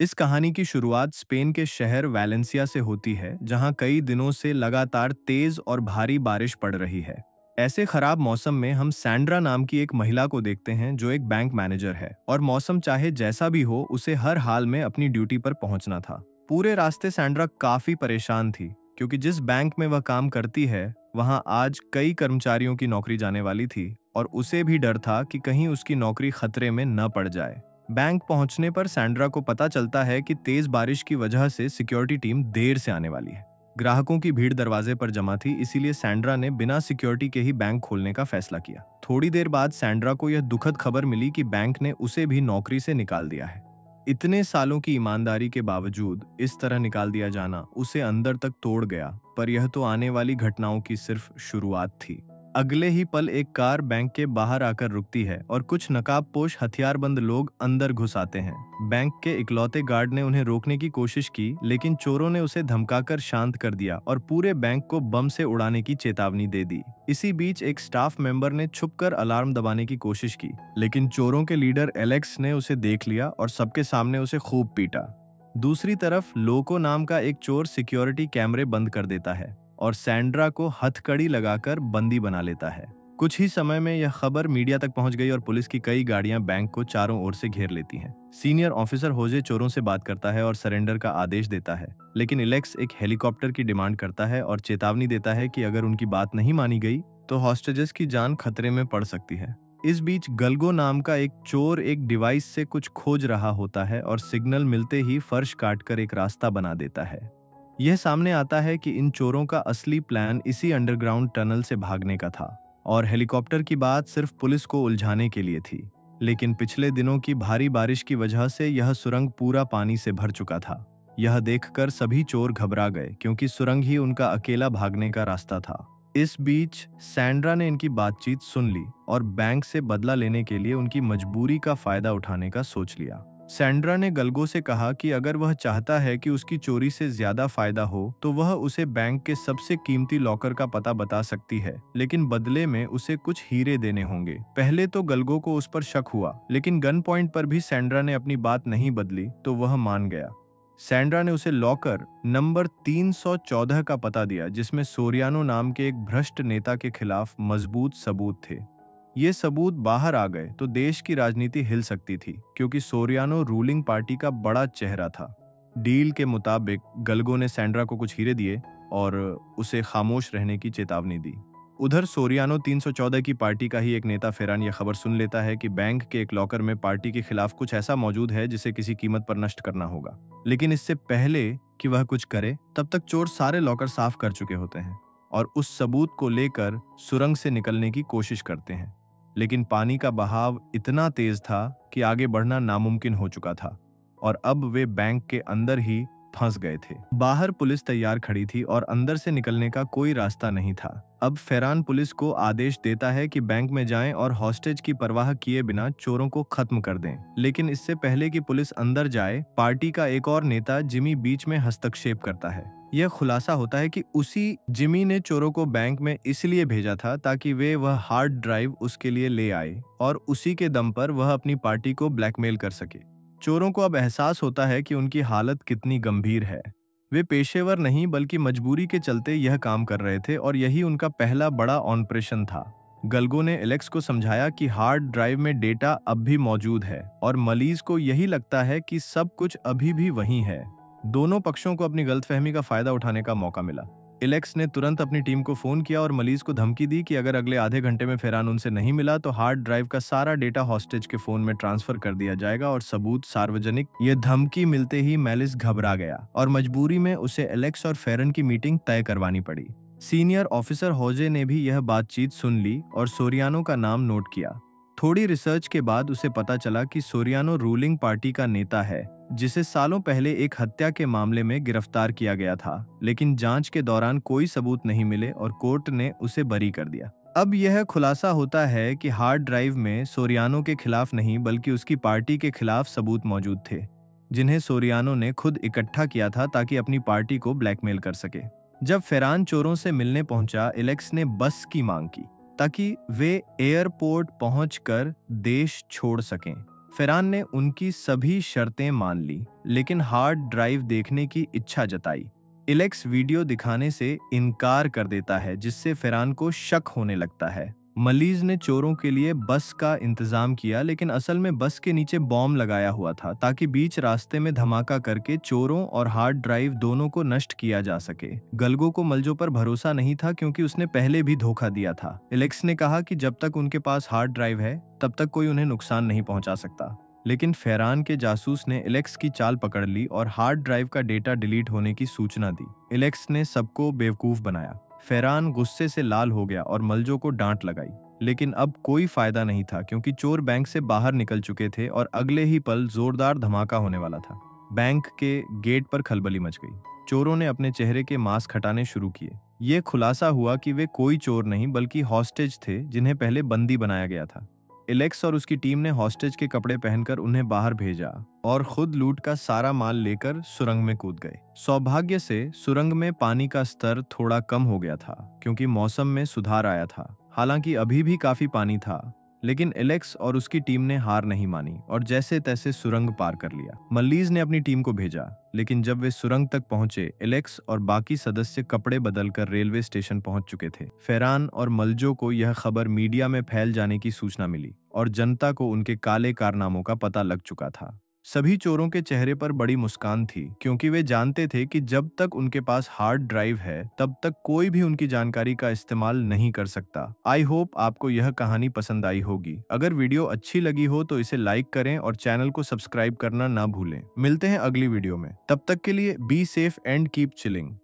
इस कहानी की शुरुआत स्पेन के शहर वैलेंसिया से होती है, जहां कई दिनों से लगातार तेज और भारी बारिश पड़ रही है। ऐसे खराब मौसम में हम सैंड्रा नाम की एक महिला को देखते हैं जो एक बैंक मैनेजर है और मौसम चाहे जैसा भी हो उसे हर हाल में अपनी ड्यूटी पर पहुंचना था। पूरे रास्ते सैंड्रा काफी परेशान थी क्योंकि जिस बैंक में वह काम करती है वहां आज कई कर्मचारियों की नौकरी जाने वाली थी और उसे भी डर था कि कहीं उसकी नौकरी खतरे में न पड़ जाए। बैंक पहुंचने पर सैंड्रा को पता चलता है कि तेज बारिश की वजह से सिक्योरिटी टीम देर से आने वाली है। ग्राहकों की भीड़ दरवाजे पर जमा थी, इसीलिए सैंड्रा ने बिना सिक्योरिटी के ही बैंक खोलने का फैसला किया। थोड़ी देर बाद सैंड्रा को यह दुखद खबर मिली कि बैंक ने उसे भी नौकरी से निकाल दिया है। इतने सालों की ईमानदारी के बावजूद इस तरह निकाल दिया जाना उसे अंदर तक तोड़ गया, पर यह तो आने वाली घटनाओं की सिर्फ शुरुआत थी। अगले ही पल एक कार बैंक के बाहर आकर रुकती है और कुछ नकाबपोश हथियारबंद लोग अंदर घुस आते हैं। बैंक के इकलौते गार्ड ने उन्हें रोकने की कोशिश की, लेकिन चोरों ने उसे धमकाकर शांत कर दिया और पूरे बैंक को बम से उड़ाने की चेतावनी दे दी। इसी बीच एक स्टाफ मेंबर ने छुपकर अलार्म दबाने की कोशिश की, लेकिन चोरों के लीडर एलेक्स ने उसे देख लिया और सबके सामने उसे खूब पीटा। दूसरी तरफ लोको नाम का एक चोर सिक्योरिटी कैमरे बंद कर देता है और सैंड्रा को हथकड़ी लगाकर बंदी बना लेता है। कुछ ही समय में यह खबर मीडिया तक पहुंच गई और पुलिस की कई गाड़ियां बैंक को चारों ओर से घेर लेती हैं। सीनियर ऑफिसर होजे चोरों से बात करता है और सरेंडर का आदेश देता है, लेकिन इलेक्स एक हेलीकॉप्टर की डिमांड करता है और चेतावनी देता है कि अगर उनकी बात नहीं मानी गई तो हॉस्टेजेस की जान खतरे में पड़ सकती है। इस बीच गलगो नाम का एक चोर एक डिवाइस से कुछ खोज रहा होता है और सिग्नल मिलते ही फर्श काटकर एक रास्ता बना देता है। यह सामने आता है कि इन चोरों का असली प्लान इसी अंडरग्राउंड टनल से भागने का था और हेलीकॉप्टर की बात सिर्फ पुलिस को उलझाने के लिए थी। लेकिन पिछले दिनों की भारी बारिश की वजह से यह सुरंग पूरा पानी से भर चुका था। यह देखकर सभी चोर घबरा गए क्योंकि सुरंग ही उनका अकेला भागने का रास्ता था। इस बीच सैंड्रा ने इनकी बातचीत सुन ली और बैंक से बदला लेने के लिए उनकी मजबूरी का फायदा उठाने का सोच लिया। सैंड्रा ने गलगो से कहा कि अगर वह चाहता है कि उसकी चोरी से ज्यादा फायदा हो तो वह उसे बैंक के सबसे कीमती लॉकर का पता बता सकती है, लेकिन बदले में उसे कुछ हीरे देने होंगे। पहले तो गलगो को उस पर शक हुआ, लेकिन गन पॉइंट पर भी सैंड्रा ने अपनी बात नहीं बदली तो वह मान गया। सैंड्रा ने उसे लॉकर नंबर 314 का पता दिया, जिसमें सोरियानो नाम के एक भ्रष्ट नेता के खिलाफ मजबूत सबूत थे। ये सबूत बाहर आ गए तो देश की राजनीति हिल सकती थी, क्योंकि सोरियानो रूलिंग पार्टी का बड़ा चेहरा था। डील के मुताबिक गलगो ने सैंड्रा को कुछ हीरे दिए और उसे खामोश रहने की चेतावनी दी। उधर सोरियानो 314 की पार्टी का ही एक नेता फेरान यह खबर सुन लेता है कि बैंक के एक लॉकर में पार्टी के खिलाफ कुछ ऐसा मौजूद है जिसे किसी कीमत पर नष्ट करना होगा। लेकिन इससे पहले कि वह कुछ करे, तब तक चोर सारे लॉकर साफ कर चुके होते हैं और उस सबूत को लेकर सुरंग से निकलने की कोशिश करते हैं। लेकिन पानी का बहाव इतना तेज था कि आगे बढ़ना नामुमकिन हो चुका था और अब वे बैंक के अंदर ही फंस गए थे। बाहर पुलिस तैयार खड़ी थी और अंदर से निकलने का कोई रास्ता नहीं था। अब फेरान पुलिस को आदेश देता है कि बैंक में जाएं और हॉस्टेज की परवाह किए बिना चोरों को खत्म कर दें। लेकिन इससे पहले कि पुलिस अंदर जाए, पार्टी का एक और नेता जिमी बीच में हस्तक्षेप करता है। यह खुलासा होता है कि उसी जिमी ने चोरों को बैंक में इसलिए भेजा था ताकि वे वह हार्ड ड्राइव उसके लिए ले आए और उसी के दम पर वह अपनी पार्टी को ब्लैकमेल कर सके। चोरों को अब एहसास होता है कि उनकी हालत कितनी गंभीर है। वे पेशेवर नहीं बल्कि मजबूरी के चलते यह काम कर रहे थे और यही उनका पहला बड़ा ऑपरेशन था। गलगो ने एलेक्स को समझाया कि हार्ड ड्राइव में डेटा अब भी मौजूद है और मलीज को यही लगता है कि सब कुछ अभी भी वहीं है। दोनों पक्षों को अपनी गलतफहमी का फायदा उठाने का मौका मिला। एलेक्स ने तुरंत अपनी टीम को फोन किया और मलीज को धमकी दी कि अगर अगले आधे घंटे में फेरान उनसे नहीं मिला तो हार्ड ड्राइव का सारा डेटा हॉस्टेज के फोन में ट्रांसफर कर दिया जाएगा और सबूत सार्वजनिक। यह धमकी मिलते ही मेलिस घबरा गया और मजबूरी में उसे एलेक्स और फेरन की मीटिंग तय करवानी पड़ी। सीनियर ऑफिसर होजे ने भी यह बातचीत सुन ली और सोरियानो का नाम नोट किया। थोड़ी रिसर्च के बाद उसे पता चला कि सोरियानो रूलिंग पार्टी का नेता है, जिसे सालों पहले एक हत्या के मामले में गिरफ्तार किया गया था, लेकिन जांच के दौरान कोई सबूत नहीं मिले और कोर्ट ने उसे बरी कर दिया। अब यह खुलासा होता है कि हार्ड ड्राइव में सोरियानो के खिलाफ नहीं बल्कि उसकी पार्टी के खिलाफ सबूत मौजूद थे, जिन्हें सोरियानो ने खुद इकट्ठा किया था ताकि अपनी पार्टी को ब्लैकमेल कर सके। जब फेरान चोरों से मिलने पहुंचा, एलेक्स ने बस की मांग की ताकि वे एयरपोर्ट पहुंचकर देश छोड़ सकें। फेरान ने उनकी सभी शर्तें मान ली, लेकिन हार्ड ड्राइव देखने की इच्छा जताई। एलेक्स वीडियो दिखाने से इनकार कर देता है, जिससे फेरान को शक होने लगता है। मलीज ने चोरों के लिए बस का इंतजाम किया, लेकिन असल में बस के नीचे बॉम्ब लगाया हुआ था ताकि बीच रास्ते में धमाका करके चोरों और हार्ड ड्राइव दोनों को नष्ट किया जा सके। गलगो को मलजो पर भरोसा नहीं था, क्योंकि उसने पहले भी धोखा दिया था। एलेक्स ने कहा कि जब तक उनके पास हार्ड ड्राइव है तब तक कोई उन्हें नुकसान नहीं पहुंचा सकता। लेकिन फेरान के जासूस ने एलेक्स की चाल पकड़ ली और हार्ड ड्राइव का डेटा डिलीट होने की सूचना दी। एलेक्स ने सबको बेवकूफ बनाया। फेरान गुस्से से लाल हो गया और मलजो को डांट लगाई, लेकिन अब कोई फायदा नहीं था, क्योंकि चोर बैंक से बाहर निकल चुके थे और अगले ही पल जोरदार धमाका होने वाला था। बैंक के गेट पर खलबली मच गई। चोरों ने अपने चेहरे के मास्क हटाने शुरू किए। ये खुलासा हुआ कि वे कोई चोर नहीं बल्कि हॉस्टेज थे, जिन्हें पहले बंदी बनाया गया था। एलेक्स और उसकी टीम ने हॉस्टेज के कपड़े पहनकर उन्हें बाहर भेजा और खुद लूट का सारा माल लेकर सुरंग में कूद गए। सौभाग्य से सुरंग में पानी का स्तर थोड़ा कम हो गया था, क्योंकि मौसम में सुधार आया था। हालांकि अभी भी काफी पानी था, लेकिन एलेक्स और उसकी टीम ने हार नहीं मानी और जैसे तैसे सुरंग पार कर लिया। मल्लीज ने अपनी टीम को भेजा, लेकिन जब वे सुरंग तक पहुंचे, एलेक्स और बाकी सदस्य कपड़े बदलकर रेलवे स्टेशन पहुंच चुके थे। फेरान और मलजो को यह खबर मीडिया में फैल जाने की सूचना मिली और जनता को उनके काले कारनामों का पता लग चुका था। सभी चोरों के चेहरे पर बड़ी मुस्कान थी, क्योंकि वे जानते थे कि जब तक उनके पास हार्ड ड्राइव है तब तक कोई भी उनकी जानकारी का इस्तेमाल नहीं कर सकता। आई होप आपको यह कहानी पसंद आई होगी। अगर वीडियो अच्छी लगी हो तो इसे लाइक करें और चैनल को सब्सक्राइब करना ना भूलें। मिलते हैं अगली वीडियो में, तब तक के लिए be safe and keep chilling.